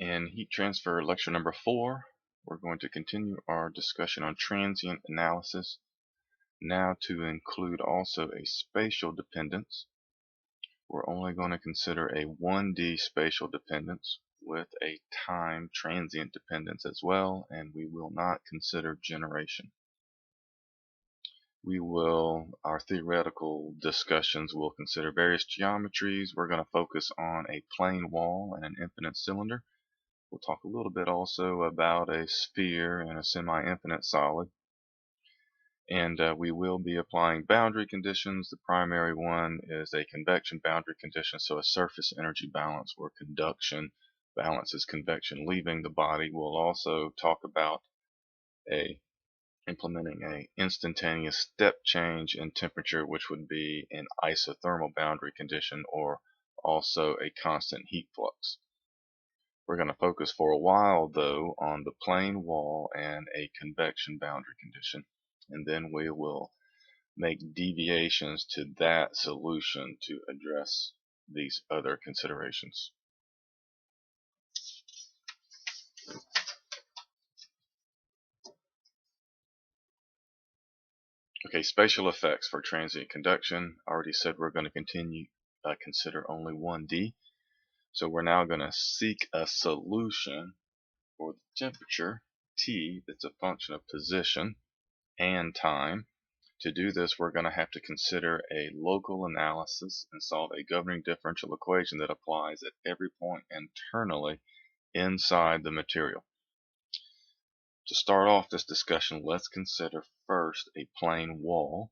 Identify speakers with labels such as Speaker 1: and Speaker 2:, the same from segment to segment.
Speaker 1: In heat transfer lecture number 4, we're going to continue our discussion on transient analysis, now to include also a spatial dependence. We're only going to consider a 1D spatial dependence with a time transient dependence as well, and we will not consider generation. Our theoretical discussions will consider various geometries. We're going to focus on a plane wall and an infinite cylinder. We'll talk a little bit also about a sphere and a semi-infinite solid. And we will be applying boundary conditions. The primary one is a convection boundary condition, so a surface energy balance where conduction balances convection leaving the body. We'll also talk about implementing a instantaneous step change in temperature, which would be an isothermal boundary condition or also a constant heat flux. We're going to focus for a while though on the plane wall and a convection boundary condition, and then we will make deviations to that solution to address these other considerations. Okay, spatial effects for transient conduction. I already said we're going to consider only 1D. So we're now going to seek a solution for the temperature, T, that's a function of position and time. To do this, we're going to have to consider a local analysis and solve a governing differential equation that applies at every point internally inside the material. To start off this discussion, let's consider first a plane wall.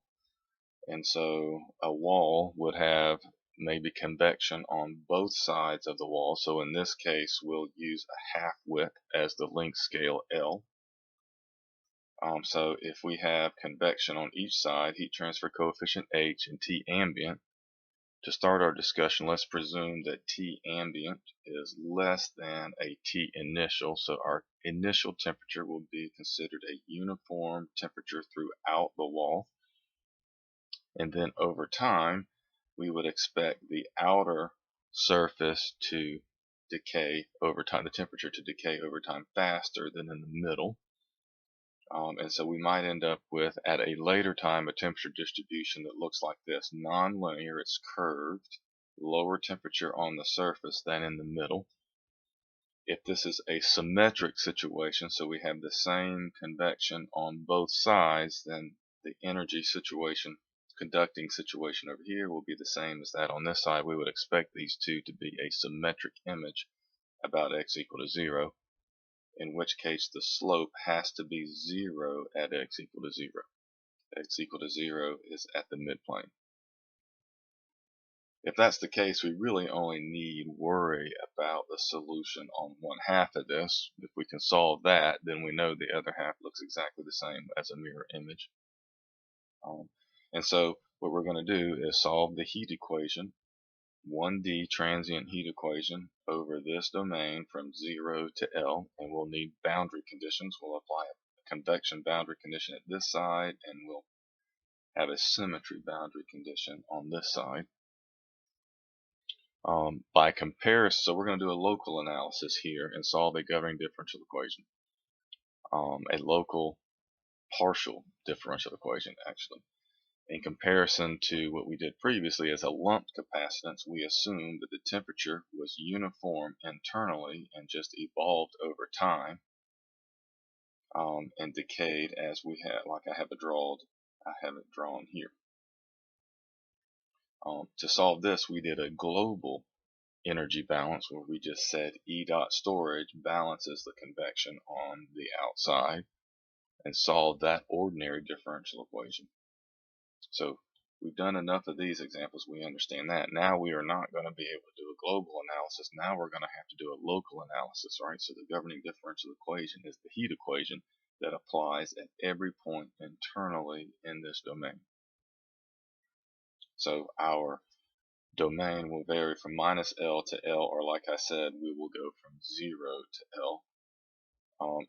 Speaker 1: And so a wall would have maybe convection on both sides of the wall. So in this case, we'll use a half width as the length scale L. So if we have convection on each side, heat transfer coefficient H and T ambient, to start our discussion, let's presume that T ambient is less than a T initial. So our initial temperature will be considered a uniform temperature throughout the wall. And then over time, we would expect the outer surface to decay over time, the temperature to decay over time faster than in the middle. And so we might end up with, at a later time, a temperature distribution that looks like this. Non-linear, it's curved, lower temperature on the surface than in the middle. If this is a symmetric situation, so we have the same convection on both sides, then the energy situation, conducting situation over here will be the same as that on this side. We would expect these two to be a symmetric image about x equal to 0. In which case the slope has to be 0 at x equal to 0. X equal to 0 is at the midplane. If that's the case, we really only need worry about the solution on one half of this. If we can solve that, then we know the other half looks exactly the same as a mirror image. And so what we're going to do is solve the heat equation, 1D transient heat equation over this domain from 0 to L, and we'll need boundary conditions. We'll apply a convection boundary condition at this side, and we'll have a symmetry boundary condition on this side. By comparison, so we're going to do a local analysis here and solve a governing differential equation, a local partial differential equation actually. In comparison to what we did previously as a lumped capacitance, we assumed that the temperature was uniform internally and just evolved over time and decayed as we had, like I have it drawn here. To solve this, we did a global energy balance where we just said E dot storage balances the convection on the outside and solved that ordinary differential equation. So we've done enough of these examples, we understand that. Now we are not going to be able to do a global analysis. Now we're going to have to do a local analysis, right? So the governing differential equation is the heat equation that applies at every point internally in this domain. So our domain will vary from minus L to L, or like I said, we will go from 0 to L.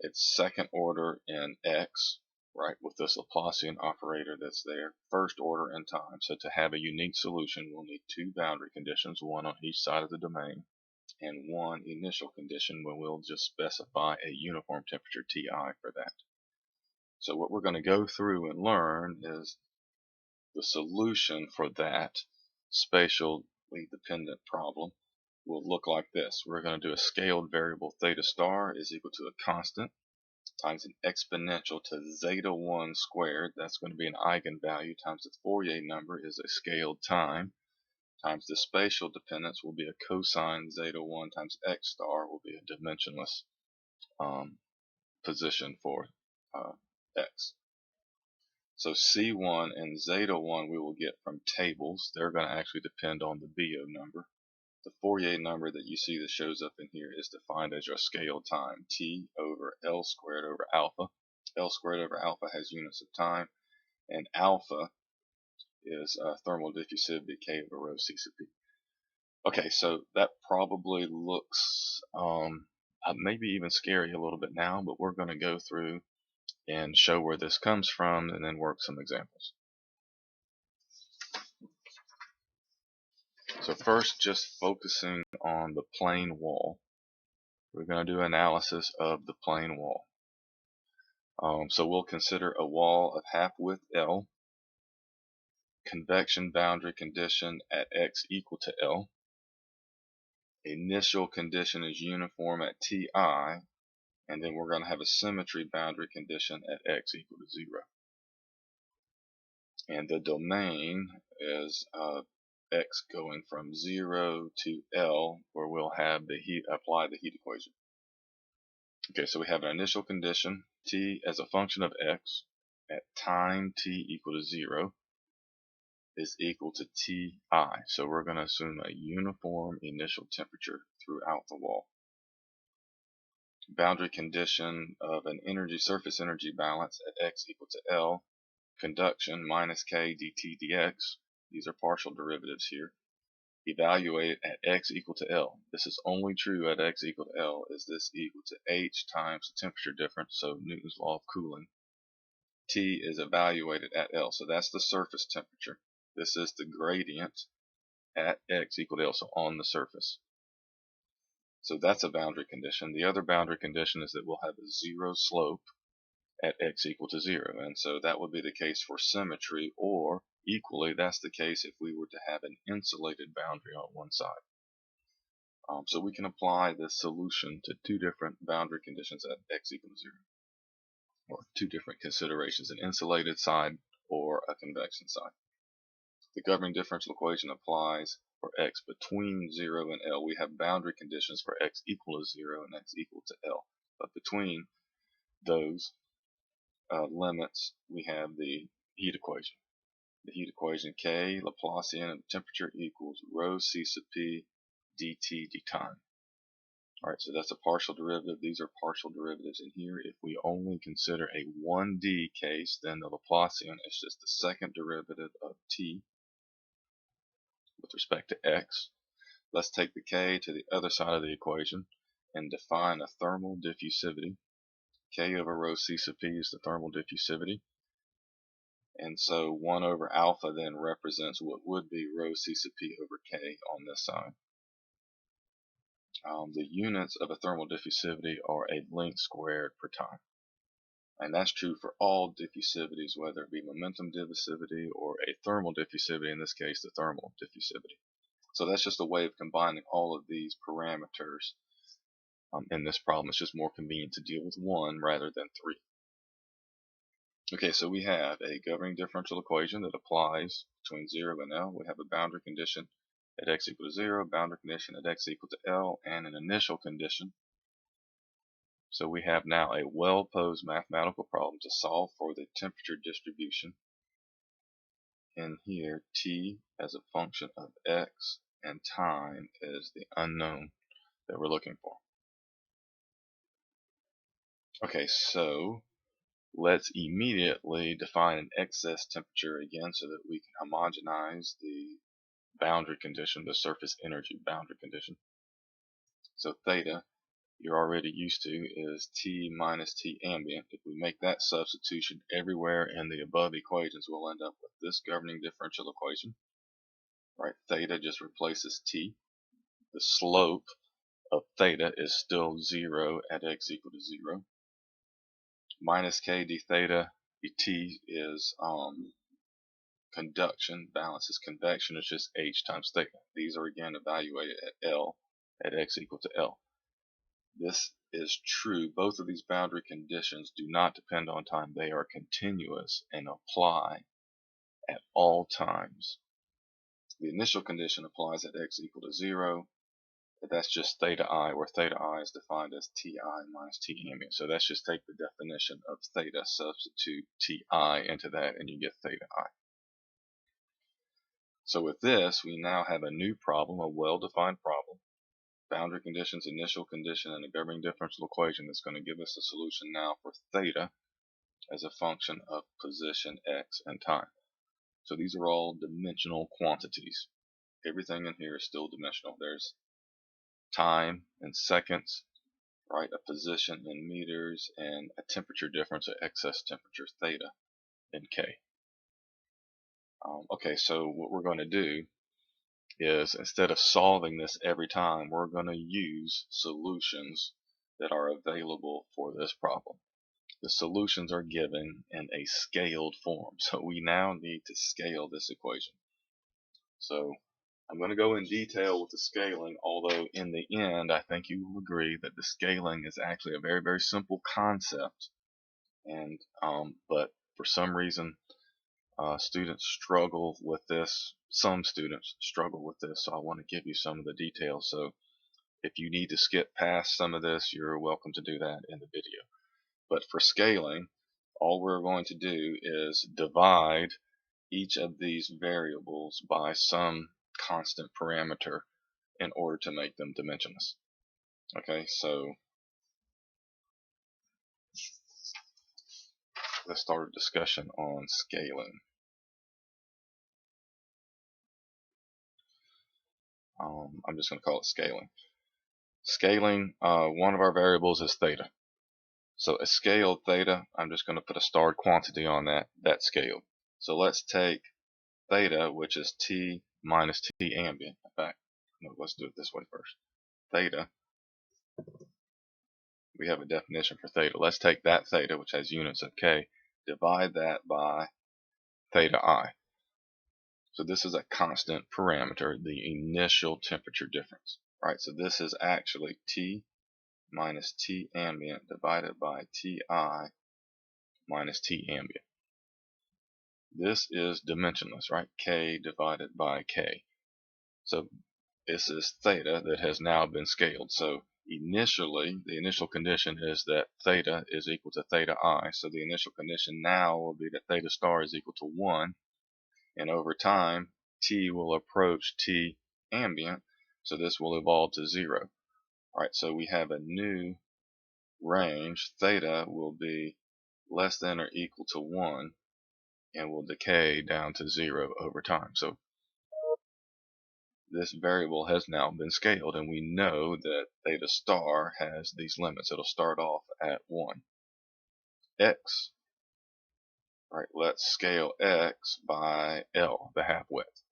Speaker 1: It's second order in X, right, with this Laplacian operator that's there, first order in time. So to have a unique solution, we'll need two boundary conditions, one on each side of the domain. and one initial condition where we'll just specify a uniform temperature Ti for that. So what we're going to go through and learn is the solution for that spatially dependent problem will look like this. We're going to do a scaled variable theta star is equal to a constant times an exponential to zeta 1 squared. That's going to be an eigenvalue times the Fourier number is a scaled time times the spatial dependence will be a cosine zeta 1 times x star will be a dimensionless position for x. So C1 and zeta 1 we will get from tables. They're going to actually depend on the BO number. The Fourier number that you see that shows up in here is defined as your scale time, T over L squared over alpha. L squared over alpha has units of time, and alpha is thermal diffusivity, K over rho C sub P. Okay, so that probably looks maybe even scary a little bit now, but we're going to go through and show where this comes from and then work some examples. So first, just focusing on the plane wall. We're going to do analysis of the plane wall. So we'll consider a wall of half width L, convection boundary condition at x equal to L, initial condition is uniform at Ti, and then we're going to have a symmetry boundary condition at x equal to 0. And the domain is x going from 0 to L, where we'll have the apply the heat equation. Okay, so we have an initial condition, T as a function of x, at time T equal to 0, is equal to Ti. So we're going to assume a uniform initial temperature throughout the wall. Boundary condition of an surface energy balance at x equal to L, conduction minus k dt dx. These are partial derivatives here. Evaluate at x equal to L. This is only true at x equal to L. Is this equal to h times the temperature difference, so Newton's law of cooling. T is evaluated at L, so that's the surface temperature. This is the gradient at x equal to L, so on the surface. So that's a boundary condition. The other boundary condition is that we'll have a zero slope at x equal to 0, and so that would be the case for symmetry, or equally that's the case if we were to have an insulated boundary on one side. So we can apply this solution to two different boundary conditions at x equal to 0, or two different considerations, an insulated side or a convection side. The governing differential equation applies for x between 0 and L. We have boundary conditions for x equal to 0 and x equal to L, but between those limits we have the heat equation. The heat equation K Laplacian of temperature equals rho C sub P dt d time. Alright, so that's a partial derivative. These are partial derivatives in here. If we only consider a 1D case, then the Laplacian is just the second derivative of T with respect to x. Let's take the K to the other side of the equation and define a thermal diffusivity. K over rho C sub P is the thermal diffusivity. And so 1 over alpha then represents what would be rho C sub P over K on this side. The units of a thermal diffusivity are a length squared per time. And that's true for all diffusivities, whether it be momentum diffusivity or a thermal diffusivity, in this case the thermal diffusivity. So that's just a way of combining all of these parameters in this problem. It's just more convenient to deal with one rather than three. Okay, so we have a governing differential equation that applies between 0 and L. We have a boundary condition at x equal to 0, boundary condition at x equal to L, and an initial condition. So we have now a well-posed mathematical problem to solve for the temperature distribution. In here, t as a function of x and time is the unknown that we're looking for. Okay, so let's immediately define an excess temperature again so that we can homogenize the boundary condition, the surface energy boundary condition. So theta, you're already used to, is T minus T ambient. If we make that substitution everywhere in the above equations, we'll end up with this governing differential equation. Right, theta just replaces T. The slope of theta is still 0 at x equal to 0. Minus k d theta dt is conduction. Balance is convection. It's just h times theta. These are again evaluated at L at x equal to L. This is true. Both of these boundary conditions do not depend on time. They are continuous and apply at all times. The initial condition applies at x equal to 0. But that's just theta I, where theta I is defined as Ti minus T ambient. So that's just take the definition of theta, substitute Ti into that, and you get theta I. So with this, we now have a new problem, a well-defined problem. Boundary conditions, initial condition, and a governing differential equation that's going to give us a solution now for theta as a function of position x and time. So these are all dimensional quantities. Everything in here is still dimensional. There's time in seconds, right? A position in meters, and a temperature difference, an excess temperature theta in K. Okay, so what we're going to do is, instead of solving this every time, we're going to use solutions that are available for this problem. The solutions are given in a scaled form, so we now need to scale this equation. So I'm going to go in detail with the scaling, although in the end I think you will agree that the scaling is actually a very, very simple concept, and but for some reason students struggle with this. Some students struggle with this, so I want to give you some of the details. So if you need to skip past some of this, you're welcome to do that in the video. But for scaling, all we're going to do is divide each of these variables by some constant parameter in order to make them dimensionless. Okay, so let's start a discussion on scaling. I'm just going to call it scaling. Scaling, one of our variables is theta. So a scaled theta, I'm just going to put a starred quantity on that scale. So let's take theta, which is T minus T ambient. In fact, no, let's do it this way first. Theta, we have a definition for theta. Let's take that theta, which has units of K, divide that by theta I. So this is a constant parameter, the initial temperature difference, right? So this is actually T minus T ambient divided by Ti minus T ambient. This is dimensionless, right? K divided by K. So this is theta that has now been scaled. So initially, the initial condition is that theta is equal to theta I. So the initial condition now will be that theta star is equal to 1. And over time, T will approach T ambient. So this will evolve to 0. All right, so we have a new range. Theta will be less than or equal to 1 and will decay down to 0 over time. So this variable has now been scaled, and we know that theta star has these limits. It'll start off at 1. X, right, let's scale x by L, the half width.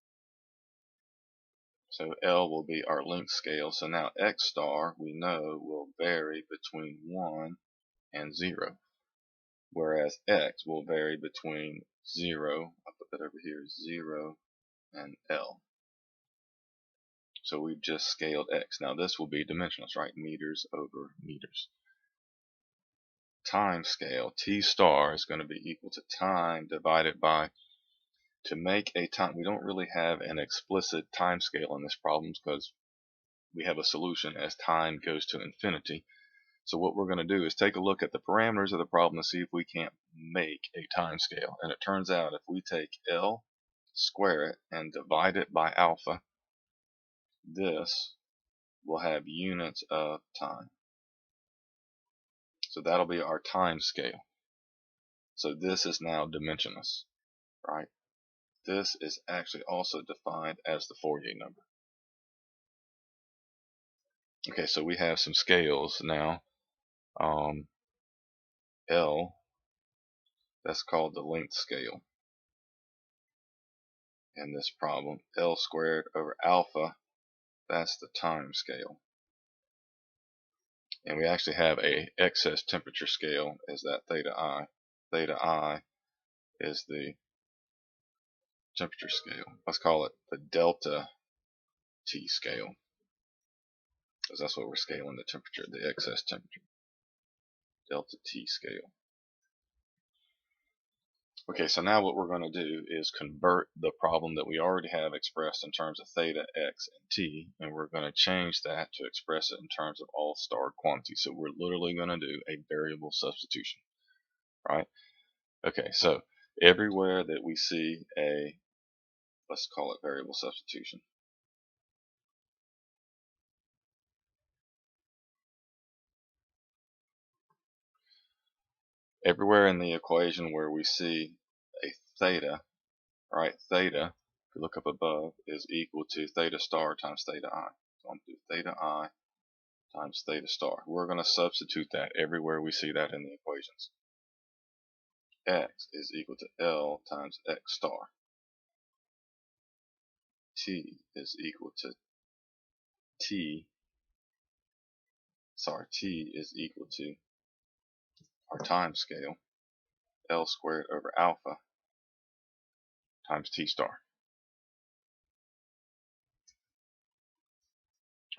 Speaker 1: So L will be our length scale. So now x star, we know, will vary between 1 and 0, whereas x will vary between 0, I'll put that over here, 0 and L. So we've just scaled x. Now this will be dimensionless, right? Meters over meters. Time scale, T star is going to be equal to time divided by, to make a time, we don't really have an explicit time scale in this problem because we have a solution as time goes to infinity. So what we're going to do is take a look at the parameters of the problem and see if we can't make a time scale. And it turns out if we take L, square it, and divide it by alpha, this will have units of time. So that'll be our time scale. So this is now dimensionless, right? This is actually also defined as the Fourier number. Okay, so we have some scales now. L, that's called the length scale in this problem. L squared over alpha, that's the time scale. And we actually have a excess temperature scale as that theta I. Theta I is the temperature scale. Let's call it the delta T scale, because that's what we're scaling the temperature, the excess temperature. Delta T scale. Okay, so now what we're going to do is convert the problem that we already have expressed in terms of theta, x, and t, and we're going to change that to express it in terms of all starred quantities. So we're literally going to do a variable substitution, right? Okay, so everywhere that we see a, let's call it variable substitution. Everywhere in the equation where we see a theta, right, theta, if you look up above, is equal to theta star times theta I. So I'm going to do theta I times theta star. We're going to substitute that everywhere we see that in the equations. X is equal to L times x star. T is equal to T is equal to our time scale, L squared over alpha times T star.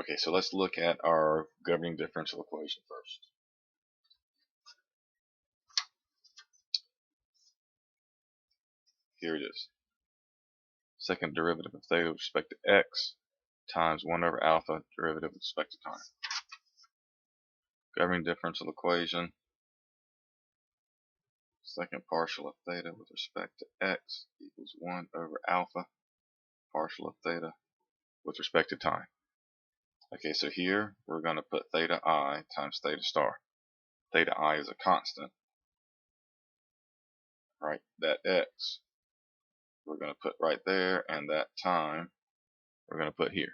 Speaker 1: Okay, so let's look at our governing differential equation first. Here it is. Second derivative of theta with respect to x times 1 over alpha derivative with respect to time. Governing differential equation. Second partial of theta with respect to x equals 1 over alpha partial of theta with respect to time. Okay, so here we're going to put theta I times theta star. Theta I is a constant, right? That x we're going to put right there, and that time we're going to put here.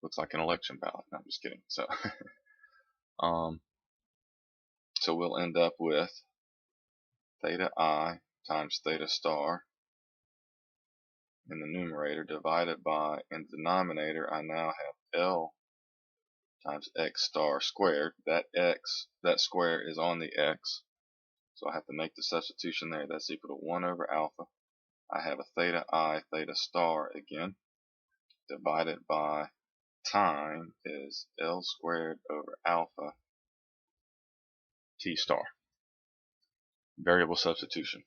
Speaker 1: Looks like an election ballot. No, I'm just kidding. So, so we'll end up with theta I times theta star in the numerator divided by, in the denominator, I now have L times x star squared. That square is on the x, so I have to make the substitution there. That's equal to 1 over alpha. I have a theta I theta star again, divided by time is L squared over alpha T star. Variable substitution.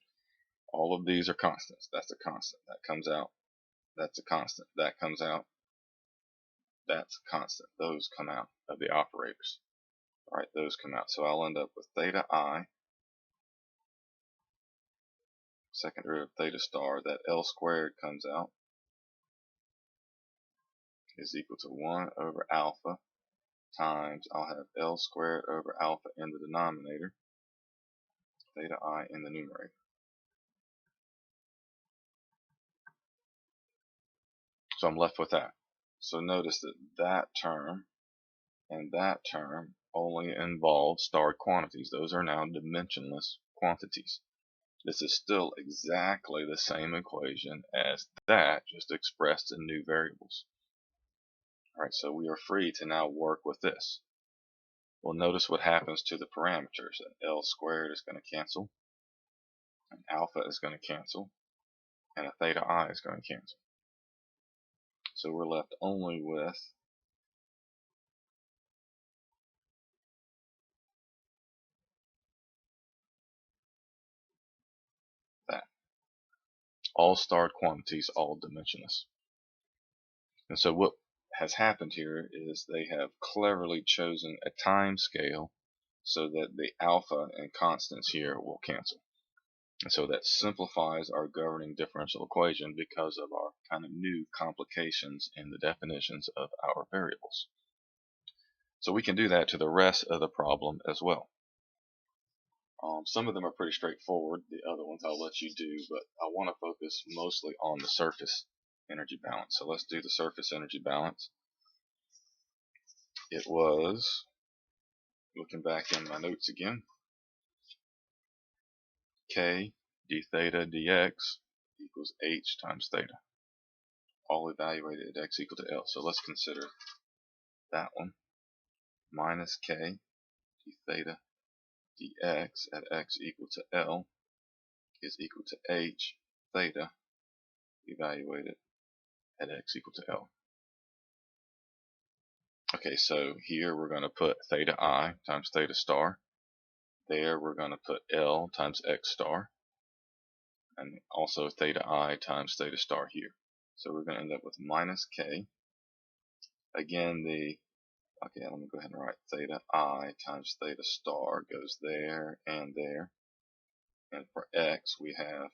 Speaker 1: All of these are constants. That's a constant. That comes out. That's a constant. That comes out. That's a constant. Those come out of the operators. Alright, those come out. So I'll end up with theta I, second derivative of theta star, that L squared comes out, is equal to 1 over alpha times, I'll have L squared over alpha in the denominator, theta I in the numerator. So I'm left with that. So notice that that term and that term only involve starred quantities. Those are now dimensionless quantities. This is still exactly the same equation as that, just expressed in new variables. Alright, so we are free to now work with this. Well, notice what happens to the parameters. An L squared is going to cancel, an alpha is going to cancel, and a theta I is going to cancel. So we're left only with that. All starred quantities, all dimensionless. And so what has happened here is they have cleverly chosen a time scale so that the alpha and constants here will cancel. And so that simplifies our governing differential equation because of our kind of new complications in the definitions of our variables. So we can do that to the rest of the problem as well. Some of them are pretty straightforward. The other ones I'll let you do, but I want to focus mostly on the surface energy balance. So let's do the surface energy balance. It was, looking back in my notes again, K d theta dx equals h times theta, all evaluated at x equal to L. So let's consider that one. minus k d theta dx at x equal to L is equal to h theta evaluated at x equal to L. Okay, so here we're going to put theta I times theta star. There we're going to put L times x star. And also theta I times theta star here. So we're going to end up with minus k. Again, okay, let me go ahead and write theta I times theta star goes there and there. And for x, we have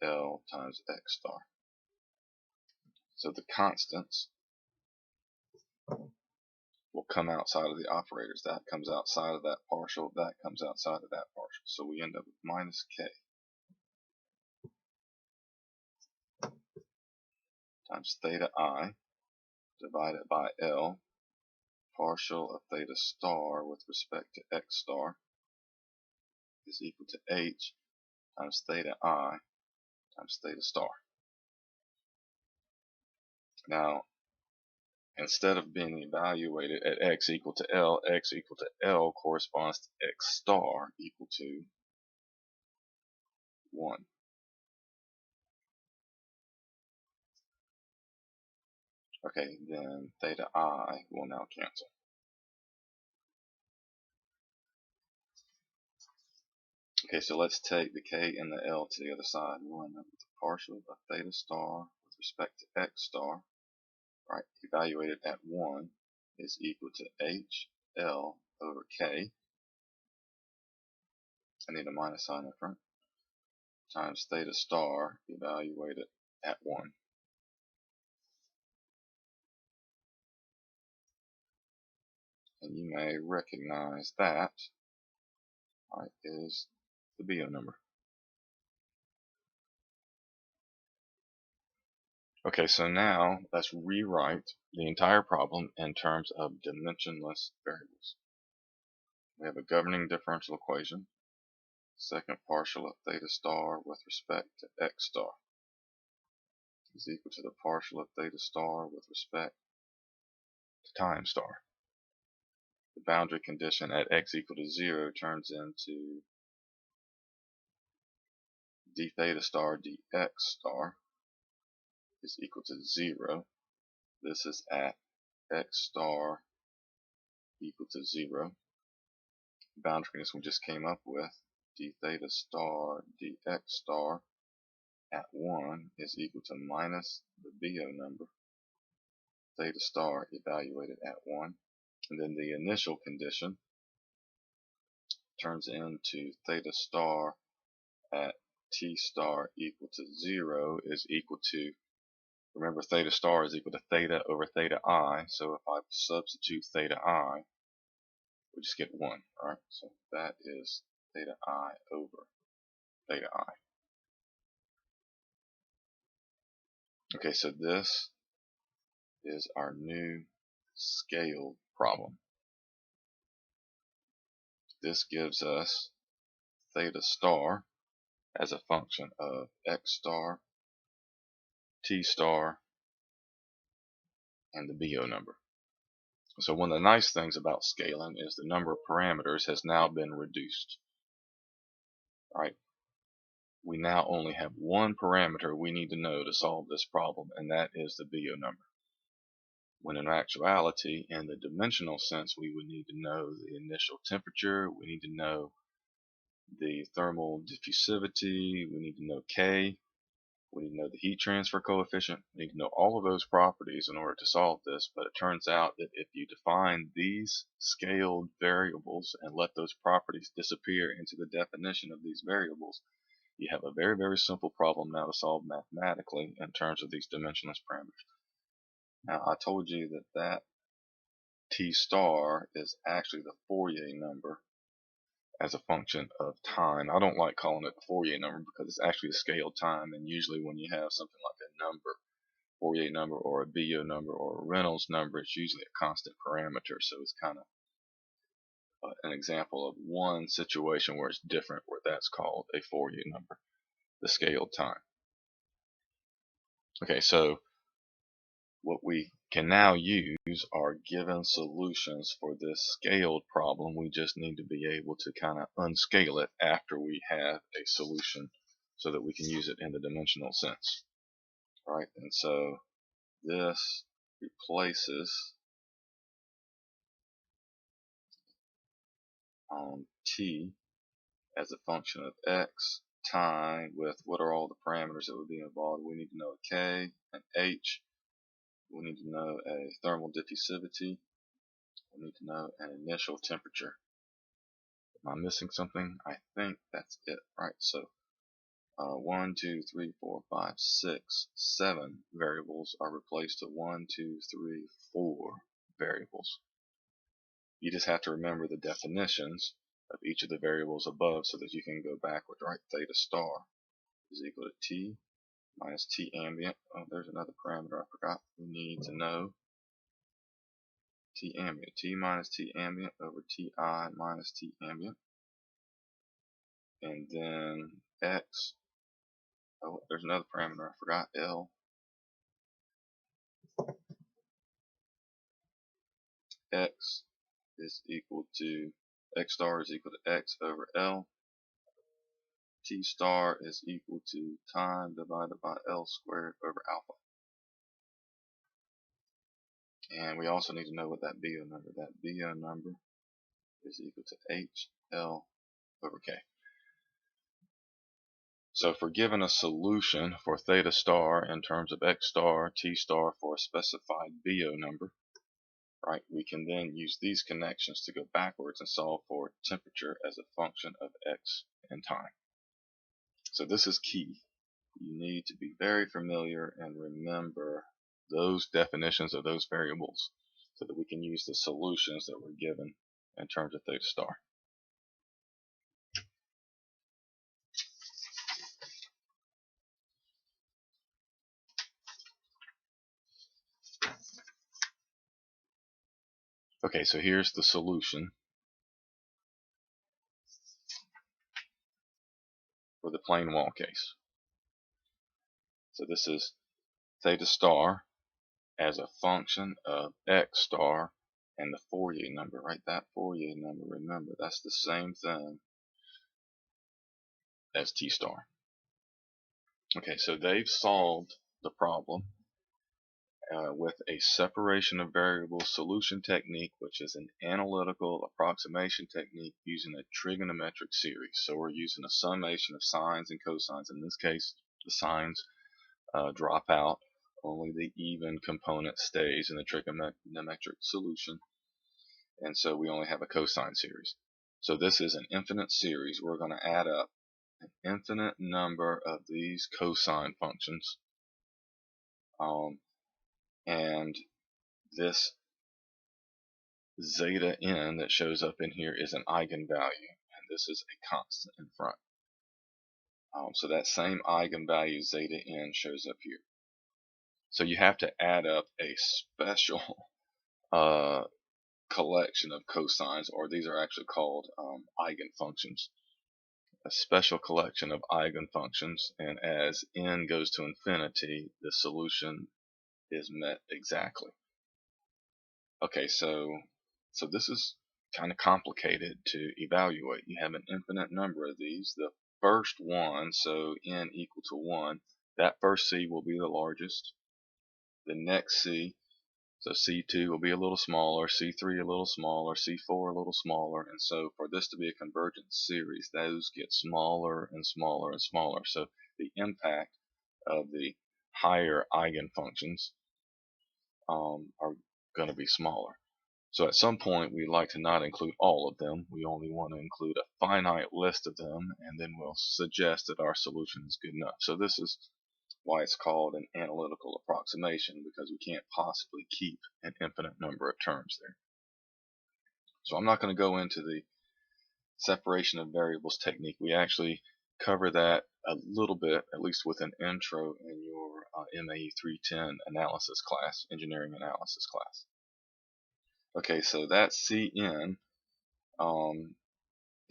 Speaker 1: L times x star. So the constants will come outside of the operators. That comes outside of that partial. That comes outside of that partial. So we end up with minus k times theta I divided by L partial of theta star with respect to x star is equal to h times theta I times theta star. Now, instead of being evaluated at x equal to L corresponds to x star equal to 1. Okay, then theta I will now cancel. Okay, so let's take the k and the L to the other side. We'll end up with the partial of theta star with respect to x star, right, evaluated at 1 is equal to h L over k. I need a minus sign in front, times theta star evaluated at 1. And you may recognize that, right, is the BO number. Okay, so now let's rewrite the entire problem in terms of dimensionless variables. We have a governing differential equation, second partial of theta star with respect to x star is equal to the partial of theta star with respect to time star. The boundary condition at x equal to 0 turns into d theta star dx star is equal to 0. This is at x star equal to 0. The boundary condition we just came up with, d theta star dx star at 1 is equal to minus the BO number, theta star evaluated at 1. And then the initial condition turns into theta star at t star equal to 0 is equal to, remember theta star is equal to theta over theta I, so if I substitute theta I, we just get 1, right? So that is theta I over theta I. Okay, so this is our new scale problem. This gives us theta star as a function of x star, t star, and the BO number. So one of the nice things about scaling is the number of parameters has now been reduced. Right? We now only have one parameter we need to know to solve this problem, and that is the BO number. When in actuality, in the dimensional sense, we would need to know the initial temperature, we need to know the thermal diffusivity, we need to know K, we need to know the heat transfer coefficient, we need to know all of those properties in order to solve this. But it turns out that if you define these scaled variables and let those properties disappear into the definition of these variables, you have a very, very simple problem now to solve mathematically in terms of these dimensionless parameters. Now, I told you that that T star is actually the Fourier number as a function of time. I don't like calling it the Fourier number because it's actually a scaled time, and usually when you have something like a number, Fourier number or a BO number or a Reynolds number, it's usually a constant parameter, so it's kind of an example of one situation where it's different, where that's called a Fourier number, the scaled time. Okay, so what we can now use our given solutions for this scaled problem. We just need to be able to kind of unscale it after we have a solution so that we can use it in the dimensional sense. Right, and so this replaces t as a function of x time with what are all the parameters that would be involved. We need to know a k, an h, we need to know a thermal diffusivity, we need to know an initial temperature. Am I missing something? I think that's it, right? So 1, 2, 3, 4, 5, 6, 7 variables are replaced to 1, 2, 3, 4 variables. You just have to remember the definitions of each of the variables above so that you can go backwards, right? Theta star is equal to T minus T ambient. Oh, there's another parameter I forgot. We need to know T ambient. T minus T ambient over Ti minus T ambient. And then X. Oh, there's another parameter I forgot. L. X is equal to X star is equal to X over L. T star is equal to time divided by L squared over alpha. And we also need to know what that BO number. That BO number is equal to HL over K. So if we're given a solution for theta star in terms of X star, T star for a specified BO number, right, we can then use these connections to go backwards and solve for temperature as a function of X and time. So this is key. You need to be very familiar and remember those definitions of those variables so that we can use the solutions that we're given in terms of theta star. Okay, so here's the solution for the plane wall case. So this is theta star as a function of X star and the Fourier number, right? That Fourier number, remember, that's the same thing as T star. Okay, so they've solved the problem with a separation of variables solution technique, which is an analytical approximation technique using a trigonometric series. So we're using a summation of sines and cosines. In this case, the sines drop out. Only the even component stays in the trigonometric solution. And so we only have a cosine series. So this is an infinite series. We're going to add up an infinite number of these cosine functions. And this zeta n that shows up in here is an eigenvalue, and this is a constant in front. So that same eigenvalue zeta n shows up here. So you have to add up a special collection of cosines, or these are actually called eigenfunctions. A special collection of eigenfunctions, and as n goes to infinity, the solution is met exactly. Okay, so this is kind of complicated to evaluate. You have an infinite number of these. The first one, so n equal to 1, that first c will be the largest. The next c, so C2 will be a little smaller, C3 a little smaller, C4 a little smaller, and so for this to be a convergent series, those get smaller and smaller and smaller. So the impact of the higher eigenfunctions are going to be smaller. So at some point we'd like to not include all of them. We only want to include a finite list of them, and then we'll suggest that our solution is good enough. So this is why it's called an analytical approximation, because we can't possibly keep an infinite number of terms there. So I'm not going to go into the separation of variables technique. We actually cover that a little bit, at least with an intro in your MAE 310 analysis class, engineering analysis class. Okay, so that Cn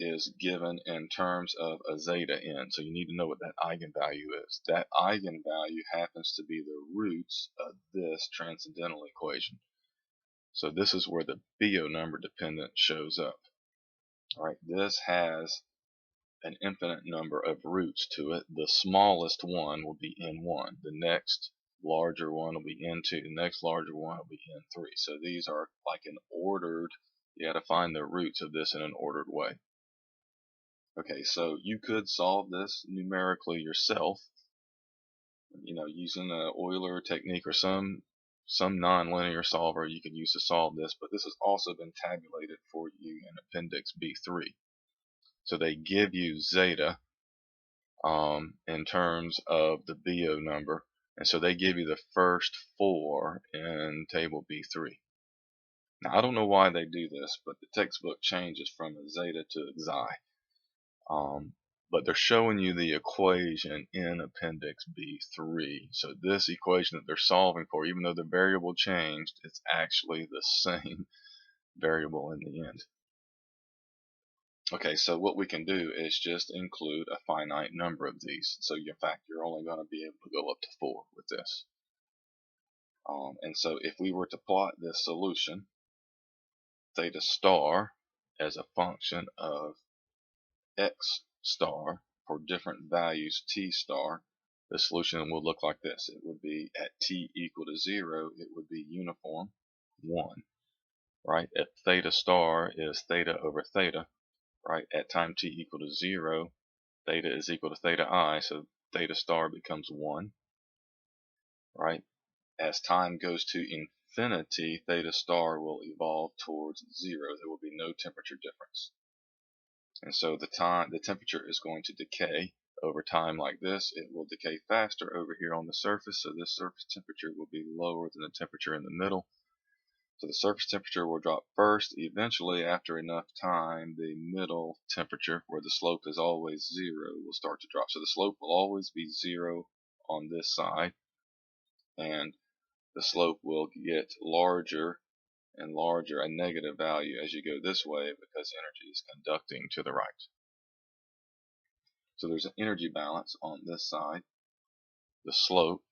Speaker 1: is given in terms of a zeta n. So you need to know what that eigenvalue is. That eigenvalue happens to be the roots of this transcendental equation. So this is where the Biot number dependent shows up. All right, this has an infinite number of roots to it. The smallest one will be n1. The next larger one will be n2. The next larger one will be n3. So these are like an ordered, you got to find the roots of this in an ordered way. Okay, so you could solve this numerically yourself, using the Euler technique or some nonlinear solver you could use to solve this, but this has also been tabulated for you in Appendix B3. So they give you zeta in terms of the Biot number, and so they give you the first 4 in table B3. Now I don't know why they do this, but the textbook changes from a zeta to a xi. But they're showing you the equation in Appendix B3. So this equation that they're solving for, even though the variable changed, it's actually the same variable in the end. Okay, so what we can do is just include a finite number of these. So in fact, you're only going to be able to go up to 4 with this. And so if we were to plot this solution, theta star as a function of x star for different values t star, the solution will look like this. It would be at t equal to 0, it would be uniform 1, right? If theta star is theta over theta, right? At time t equal to 0, theta is equal to theta I, so theta star becomes 1, right? As time goes to infinity, theta star will evolve towards 0. There will be no temperature difference. And so the temperature is going to decay over time like this. It will decay faster over here on the surface, so this surface temperature will be lower than the temperature in the middle. So the surface temperature will drop first. Eventually, after enough time, the middle temperature, where the slope is always 0, will start to drop. So the slope will always be 0 on this side, and the slope will get larger and larger, a negative value, as you go this way because energy is conducting to the right. So there's an energy balance on this side. The slope,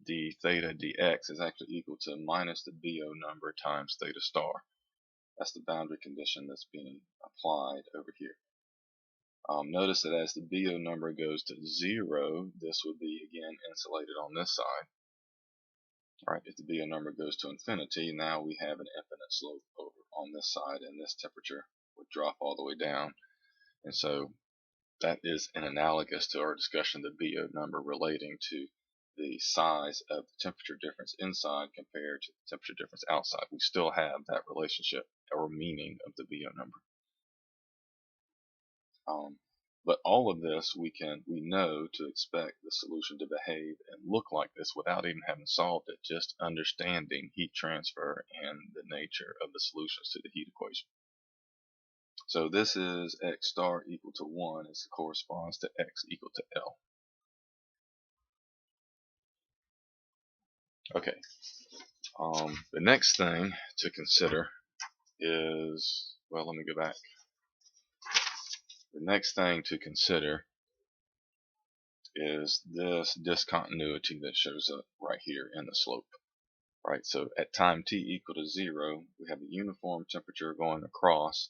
Speaker 1: d theta dx, is actually equal to minus the Biot number times theta star. That's the boundary condition that's being applied over here. Notice that as the Biot number goes to 0, this would be again insulated on this side. Alright, if the Biot number goes to infinity, now we have an infinite slope over on this side, and this temperature would drop all the way down. And so that is an analogous to our discussion of the Biot number relating to the size of the temperature difference inside compared to the temperature difference outside. We still have that relationship or meaning of the Biot number. But all of this we know to expect the solution to behave and look like this without even having solved it, just understanding heat transfer and the nature of the solutions to the heat equation. So this is x star equal to 1, as it corresponds to x equal to L. Okay, the next thing to consider is, well, let me go back. The next thing to consider is this discontinuity that shows up right here in the slope. Right, so at time t equal to 0, we have a uniform temperature going across,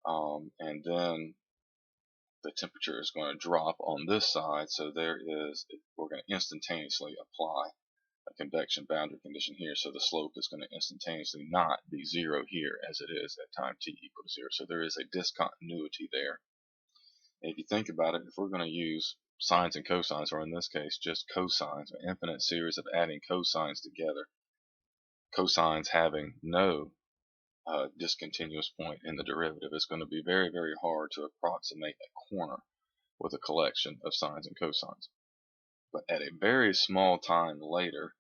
Speaker 1: and then the temperature is going to drop on this side, so we're going to instantaneously apply a convection boundary condition here, so the slope is going to instantaneously not be 0 here as it is at time t equal to 0. So there is a discontinuity there. And if you think about it, if we're going to use sines and cosines, or in this case just cosines, an infinite series of adding cosines together, cosines having no discontinuous point in the derivative, it's going to be very, very hard to approximate a corner with a collection of sines and cosines. But at a very small time later,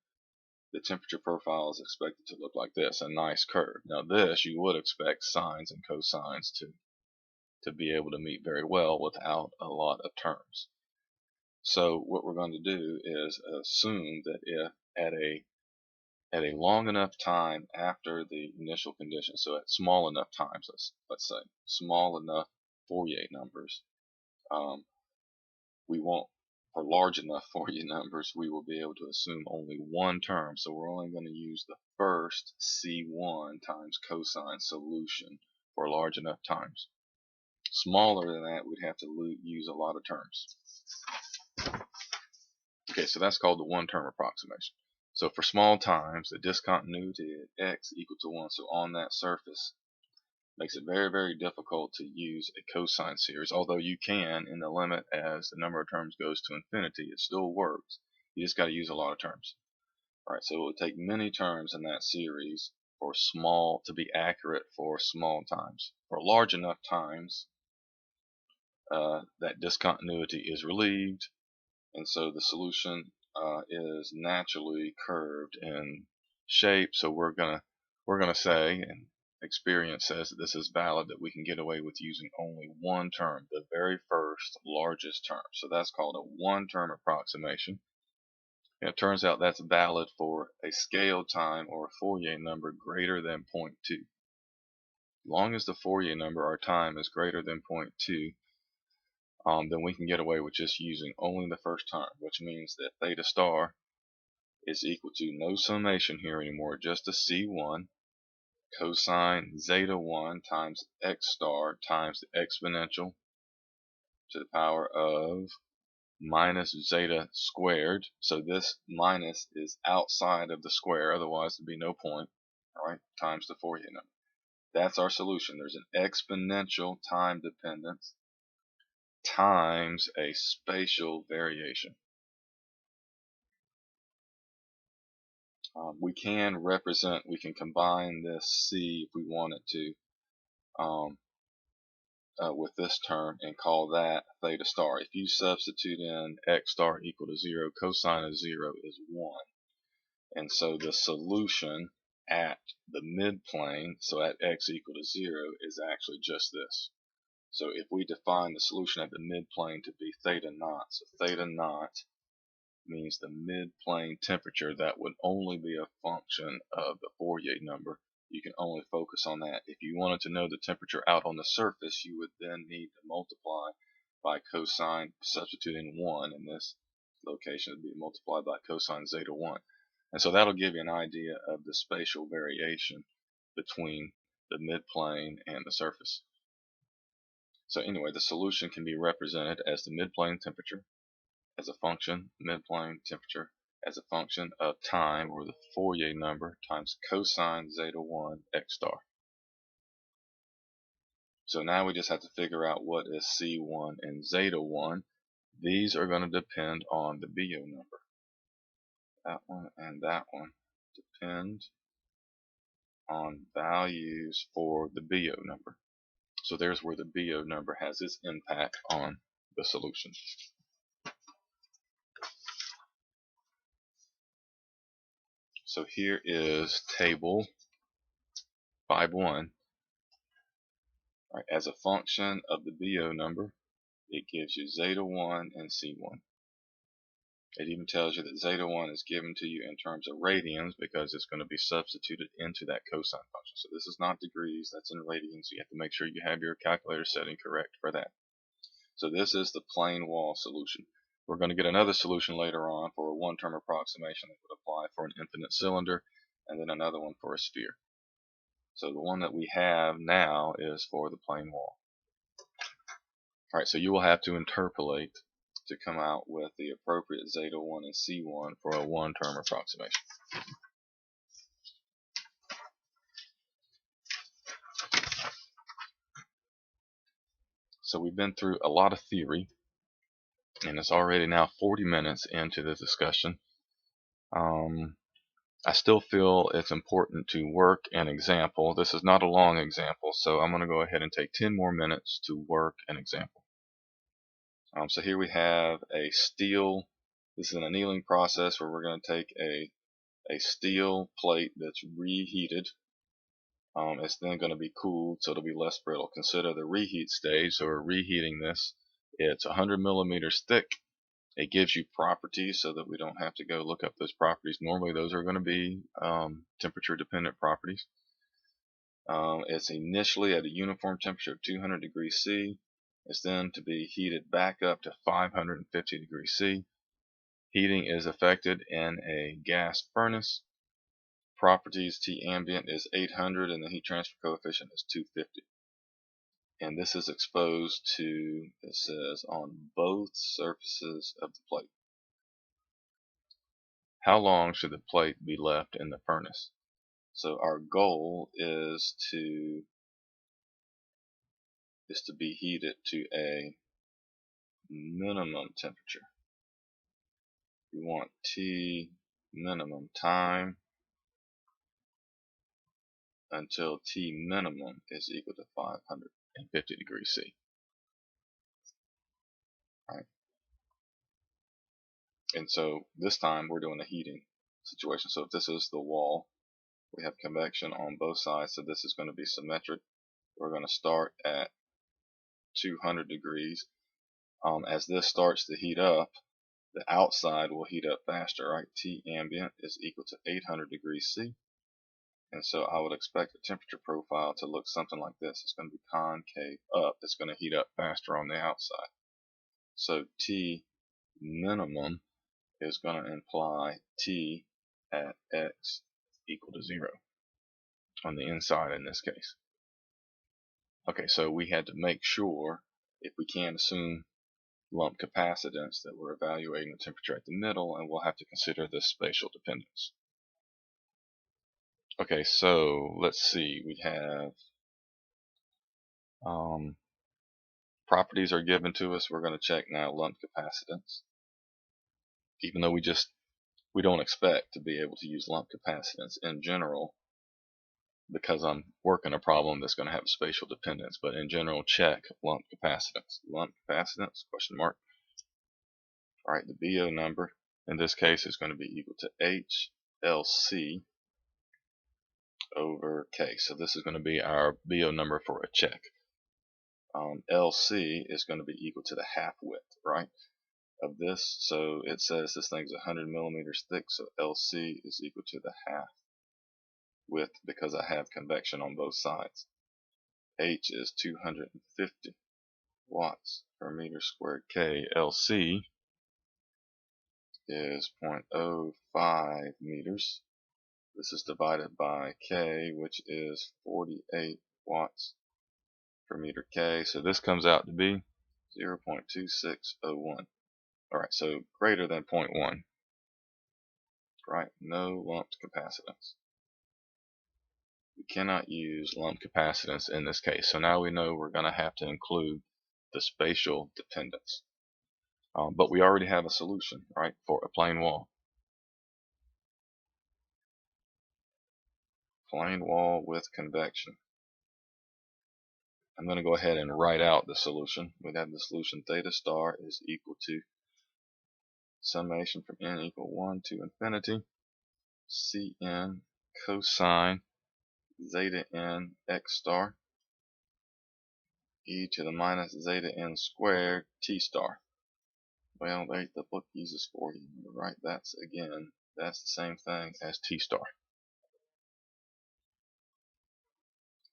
Speaker 1: the temperature profile is expected to look like this, a nice curve. Now this, you would expect sines and cosines to be able to meet very well without a lot of terms. So what we're going to do is assume that if at a long enough time after the initial condition, so at small enough times, let's say small enough Fourier numbers. We won't, for large enough Fourier numbers, we will be able to assume only one term. So we're only going to use the first C1 times cosine solution for large enough times. Smaller than that, we'd have to use a lot of terms. Okay, so that's called the one-term approximation. So for small times, the discontinuity at x equal to 1, so on that surface, makes it very, very difficult to use a cosine series, although you can in the limit as the number of terms goes to infinity. It still works. You just got to use a lot of terms. Alright, so it would take many terms in that series for small to be accurate for small times. For large enough times, that discontinuity is relieved, and so the solution is naturally curved in shape. So we're gonna say, and experience says that this is valid, that we can get away with using only one term, the very first largest term. So that's called a one-term approximation. And it turns out that's valid for a scale time or a Fourier number greater than 0.2. As long as the Fourier number, our time, is greater than 0.2, then we can get away with just using only the first term, which means that theta star is equal to no summation here anymore, just a C1 cosine zeta 1 times x star times the exponential to the power of minus zeta squared. So this minus is outside of the square, otherwise there'd be no point, alright, times the Fourier number. That's our solution. There's an exponential time dependence times a spatial variation. We can combine this C if we wanted to with this term and call that theta star. If you substitute in x star equal to 0, cosine of 0 is 1. And so the solution at the midplane, so at x equal to 0, is actually just this. So if we define the solution at the midplane to be theta naught, so theta naught means the midplane temperature, that would only be a function of the Fourier number. You can only focus on that. If you wanted to know the temperature out on the surface, you would then need to multiply by cosine, substituting 1 in this location, would be multiplied by cosine zeta 1. And so that'll give you an idea of the spatial variation between the midplane and the surface. So anyway, the solution can be represented as the midplane temperature as a function, midplane temperature as a function of time, or the Fourier number, times cosine zeta 1 x star. So now we just have to figure out what is C1 and zeta 1. These are going to depend on the Biot number. That one and that one depend on values for the Biot number. So there's where the Biot number has its impact on the solution. So here is table 5.1. Right, as a function of the Biot number, it gives you zeta 1 and C1. It even tells you that zeta 1 is given to you in terms of radians because it's going to be substituted into that cosine function. So this is not degrees, that's in radians. You have to make sure you have your calculator setting correct for that. So this is the plane wall solution. We're going to get another solution later on for a one-term approximation that would apply for an infinite cylinder, and then another one for a sphere. So the one that we have now is for the plane wall. Alright, so you will have to interpolate to come out with the appropriate zeta 1 and C1 for a one-term approximation. So we've been through a lot of theory, and it's already now 40 minutes into the discussion. I still feel it's important to work an example. This is not a long example, so I'm going to go ahead and take 10 more minutes to work an example. So here we have a steel. This is an annealing process where we're going to take a steel plate that's reheated. It's then going to be cooled, so it'll be less brittle. Consider the reheat stage. So we're reheating this. It's 100 millimeters thick. It gives you properties so that we don't have to go look up those properties. Normally those are going to be temperature dependent properties. It's initially at a uniform temperature of 200 degrees C. is then to be heated back up to 550 degrees C. Heating is effected in a gas furnace. Properties: T ambient is 800 and the heat transfer coefficient is 250. And this is exposed to, it says, on both surfaces of the plate. How long should the plate be left in the furnace? So our goal is to be heated to a minimum temperature. We want T minimum, time until T minimum is equal to 550 degrees C. Right? And so this time we're doing a heating situation. So if this is the wall, we have convection on both sides, so this is going to be symmetric. We're going to start at 200 degrees. As this starts to heat up, the outside will heat up faster, right? T ambient is equal to 800 degrees C. And so I would expect the temperature profile to look something like this. It's going to be concave up. It's going to heat up faster on the outside. So T minimum is going to imply T at X equal to 0 on the inside in this case. Okay, so we had to make sure, if we can assume lump capacitance, that we're evaluating the temperature at the middle, and we'll have to consider the spatial dependence. Okay, so let's see, we have properties are given to us. We're going to check now lump capacitance. Even though we don't expect to be able to use lump capacitance in general, because I'm working a problem that's going to have spatial dependence, but in general, check lump capacitance. Lump capacitance, question mark. All right, the BO number in this case is going to be equal to HLC over K. So this is going to be our BO number for a check. LC is going to be equal to the half width, right, of this. So it says this thing's 100 millimeters thick, so LC is equal to the half width because I have convection on both sides. H is 250 watts per meter squared. K, LC is 0.05 meters. This is divided by K, which is 48 watts per meter K. So this comes out to be 0.2601. Alright, so greater than 0.1. Right? No lumped capacitance. We cannot use lumped capacitance in this case. So now we know we're going to have to include the spatial dependence. But we already have a solution, right, for a plane wall. Plane wall with convection. I'm going to go ahead and write out the solution. We'd have the solution theta star is equal to summation from n equal 1 to infinity Cn cosine zeta n x star e to the minus zeta n squared t star. Well, the book uses 40. Right, that's the same thing as t star.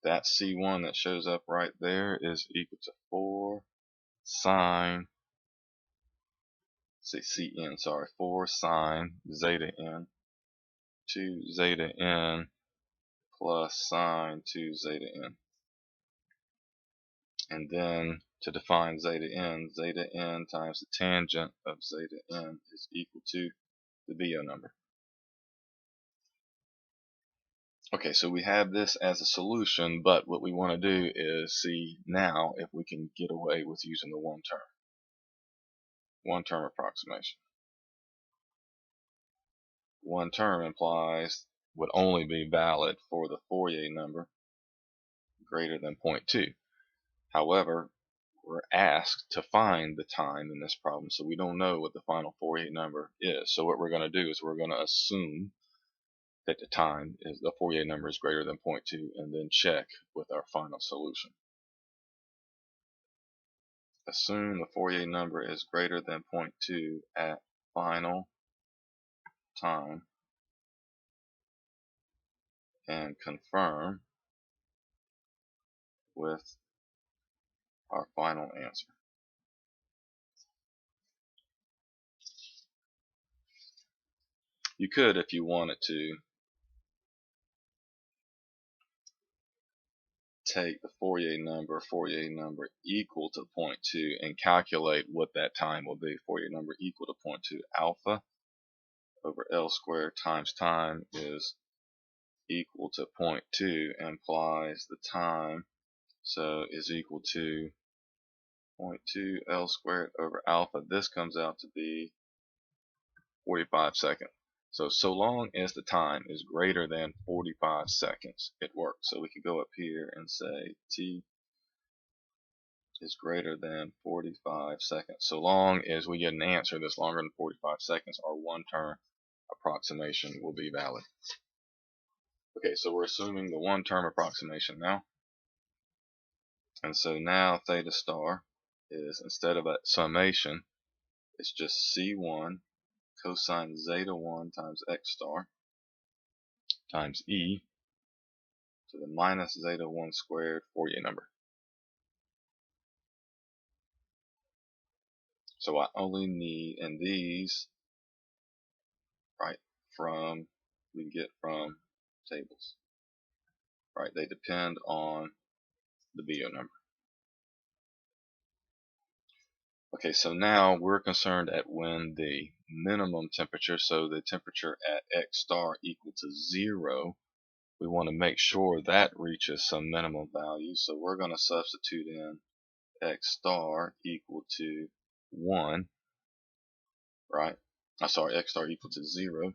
Speaker 1: That C1 that shows up right there is equal to 4 sine, Cn, sorry, 4 sine zeta n 2 zeta n plus sine 2 zeta n. And then to define zeta n times the tangent of zeta n is equal to the BO number. Okay, so we have this as a solution, but what we want to do is see now if we can get away with using the one term approximation. One term implies would only be valid for the Fourier number greater than 0.2. However, we're asked to find the time in this problem, so we don't know what the final Fourier number is. So what we're going to do is we're going to assume that the Fourier number is greater than 0.2, and then check with our final solution. Assume the Fourier number is greater than 0.2 at final time, and confirm with our final answer. You could, if you wanted to, take the Fourier number equal to 0.2 and calculate what that time will be. Fourier number equal to 0.2. Alpha over L squared times time is equal to 0.2 implies the time, so is equal to 0.2 L squared over alpha. This comes out to be 45 seconds. So long as the time is greater than 45 seconds, it works. So we can go up here and say t is greater than 45 seconds. So long as we get an answer that's longer than 45 seconds, our one-term approximation will be valid. Okay, so we're assuming the one-term approximation now. And so now theta star is, instead of a summation, it's just C1 cosine zeta 1 times x star times e to the minus zeta 1 squared Fourier number. So I only need, and these, right, we can get from tables, right, they depend on the Biot number. Okay, so now we're concerned at when the minimum temperature, so the temperature at x star equal to 0, we want to make sure that reaches some minimum value. So we're going to substitute in x star equal to 1, right? X star equal to 0.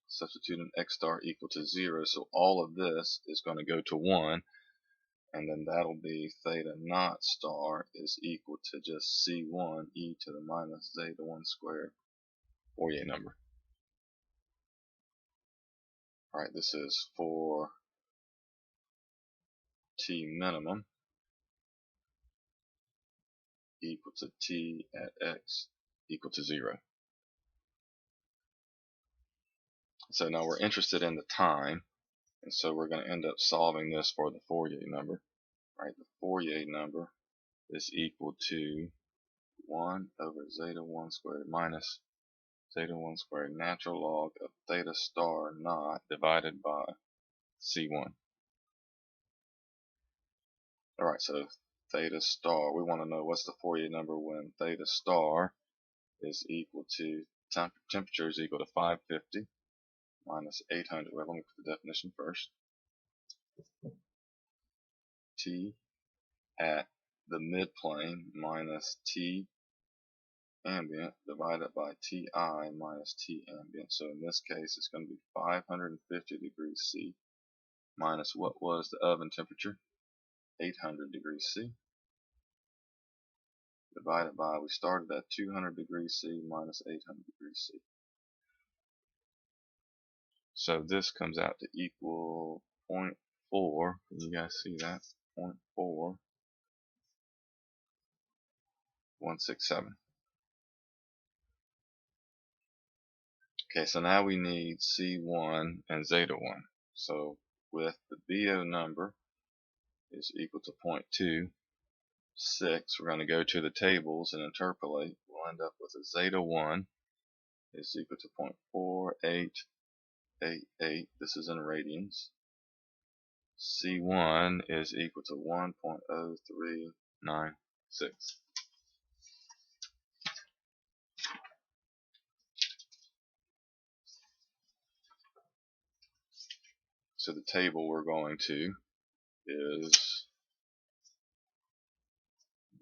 Speaker 1: Substitute in x star equal to 0. So all of this is going to go to 1. And then that'll be theta naught star is equal to just C1 e to the minus zeta 1 squared Fourier number. Alright, this is for T minimum equal to T at x equal to 0. So now we're interested in the time, and so we're going to end up solving this for the Fourier number. Right, the Fourier number is equal to 1 over zeta 1 squared minus zeta 1 squared natural log of theta star naught divided by C1. Alright, so theta star, we want to know what's the Fourier number when theta star is equal to, temperature is equal to 550 minus 800. Well, let me put the definition first. T at the midplane minus T ambient divided by Ti minus T ambient. So in this case, it's going to be 550 degrees C minus what was the oven temperature? 800 degrees C divided by, we started at 200 degrees C minus 800 degrees C. So this comes out to equal 0.4. Can you guys see that? 0.4167. Okay, so now we need C1 and zeta 1. So with the Biot number is equal to 0.26, we're going to go to the tables and interpolate. We'll end up with a zeta 1 is equal to 0.4888. This is in radians. C1 is equal to 1.0396. So the table we're going to is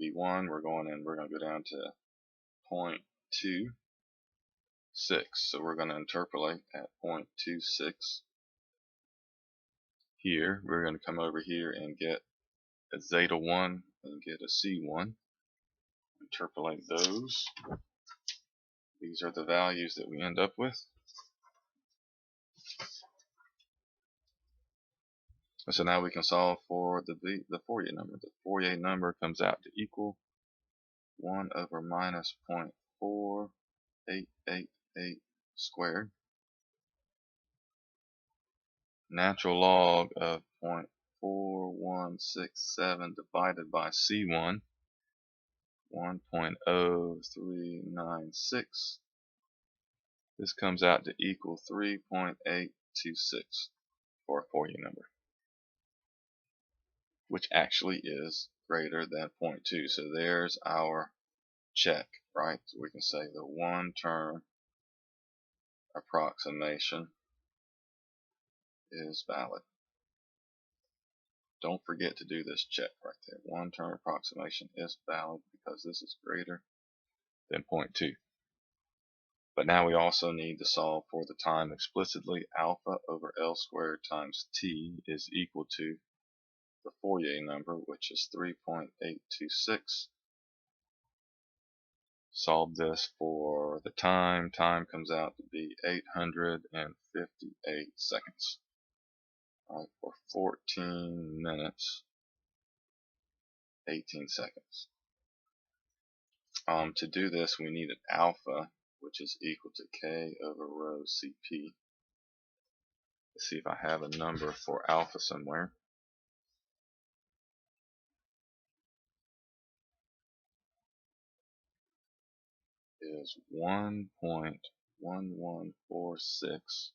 Speaker 1: B1. We're going to go down to 0.26. So we're going to interpolate at 0.26. Here, we're going to come over here and get a zeta 1 and get a C1. Interpolate those. These are the values that we end up with. So now we can solve for the Fourier number. The Fourier number comes out to equal 1 over minus 0.4888 squared. Natural log of 0.4167 divided by C1, 1.0396. This comes out to equal 3.826 for a Fourier number, which actually is greater than 0.2. So there's our check, right? So we can say the one-term approximation is valid. Don't forget to do this check right there. One-term approximation is valid because this is greater than 0.2. But now we also need to solve for the time explicitly. Alpha over L squared times T is equal to the Fourier number, which is 3.826. Solve this for the time. Time comes out to be 858 seconds. All right, for 14 minutes, 18 seconds. To do this, we need an alpha, which is equal to K over rho CP. Let's see if I have a number for alpha somewhere. Is 1.1146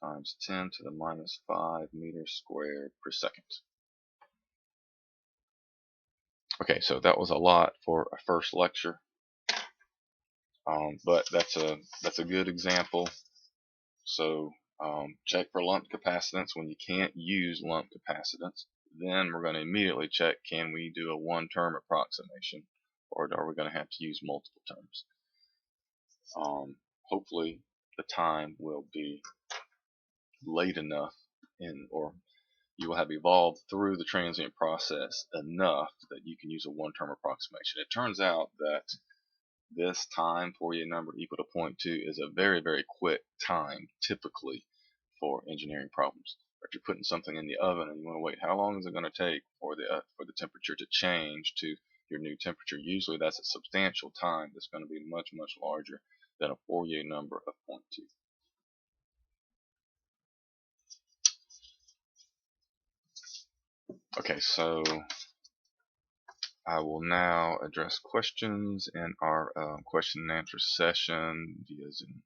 Speaker 1: times 10 to the minus 5 meters squared per second. Okay, so that was a lot for a first lecture, but that's a good example. So check for lumped capacitance when you can't use lumped capacitance. Then we're going to immediately check, can we do a one-term approximation, or are we going to have to use multiple terms? Hopefully the time will be late enough or you will have evolved through the transient process enough that you can use a one-term approximation. It turns out that this time Fourier number equal to 0.2 is a very, very quick time typically for engineering problems. If you're putting something in the oven and you want to wait, how long is it going to take for the temperature to change to your new temperature? Usually that's a substantial time that's going to be much, much larger than a Fourier number of 0.2. Okay, so I will now address questions in our question and answer session via Zoom.